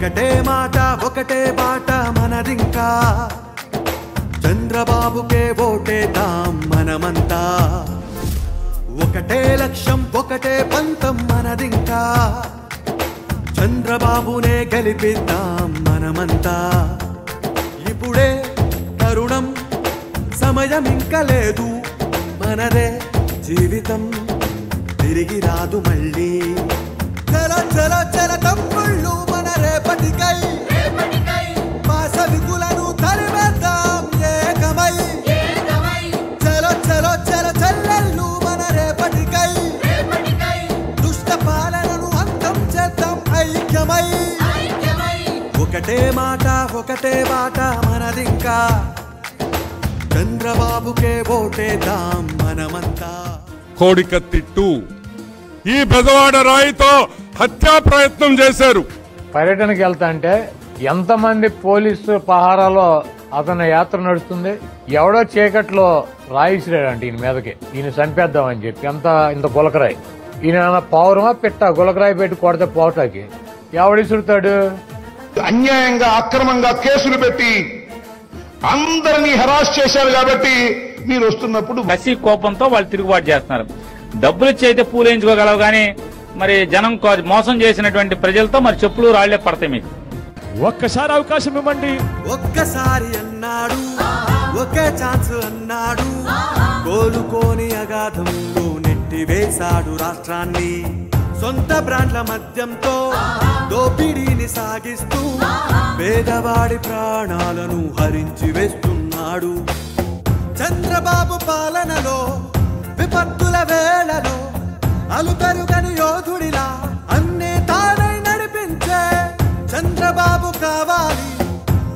ఒకటే మాట ఒకటే బాట మనదింకా చంద్రబాబుకే ఓటేద్దాం మనమంతా ఒకటే లక్ష్యం ఒకటే పంతం మనదింకా చంద్రబాబునే గెలిపిద్దాం మనమంతా ఇప్పుడే తరుణం సమయం ఇంకా లేదు మనదే జీవితం తిరిగి రాదు మళ్ళీ చల చల చల తమ్ముళ్ళు మన రేపటికై మా సవికులను తరిమేద్దాం ఏకమై చలో చలో చల చెల్లెళ్ళు మన రేపటికై దుష్ట పాలనను అంతం చేద్దాం ఐక్యమై ఒకటే మాట ఒకటే బాట మనదింకా చంద్రబాబుకే ఓటేద్దాం మనమంతా కోడికత్తి 2 ఈ బెజవాడ రాయితో హత్యా ప్రయత్నం చేశారు. పర్యటనకి వెళ్తా అంటే ఎంతమంది పోలీసు పహారాలో అతని యాత్ర నడుస్తుంది. ఎవడో చీకట్లో రాయిసిరాడంట ఈయన మీదకి, ఈయన చంపేద్దామని చెప్పి. ఇంత గులకరాయి. ఈయన పౌరమా పిట్ట గులకరాయి పెట్టి కొడితే పోటాకి ఎవడిసురుతాడు? అన్యాయంగా అక్రమంగా కేసులు పెట్టి అందరినీ హెరాస్ చేశారు కాబట్టి మీరు వస్తున్నప్పుడు కసి కోపంతో వాళ్ళు తిరుగుబాటు చేస్తున్నారు. డబ్బులు ఇచ్చి అయితే పూలేయించుకోగలవు కానీ మరి జనం మోసం చేసినటువంటి ప్రజలతో మరి చెప్పులు రాళ్లే పడతాయి. మీకు ఒక్కసారి అవకాశం ఇవ్వండి. ఒక్కసారి అన్నాడు ఒకే ఛాన్స్ అన్నాడు కోలుకోని అగాధంలో నెట్టి వేశాడు రాష్ట్రాన్ని. సొంత బ్రాండ్ల మద్యంతో దోపిడీని సాగిస్తూ పేదవాడి ప్రాణాలను హరించి వేస్తున్నాడు. చంద్రబాబు పాలనలో విపత్తుల వేళలో అలుపెరుగని యోధుడిలా అన్నే తానై నడిపించే చంద్రబాబు కావాలి,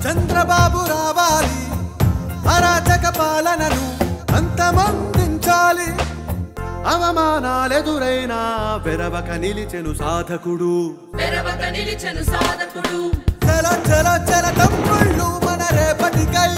చంద్రబాబు రావాలి. అరాచక పాలనను అంతమొందించాలి. అవమానాలెదురైనా వెరవక నిలిచెను సాధకుడు. చల చల చల తమ్ముళ్ళు మన రేపటికై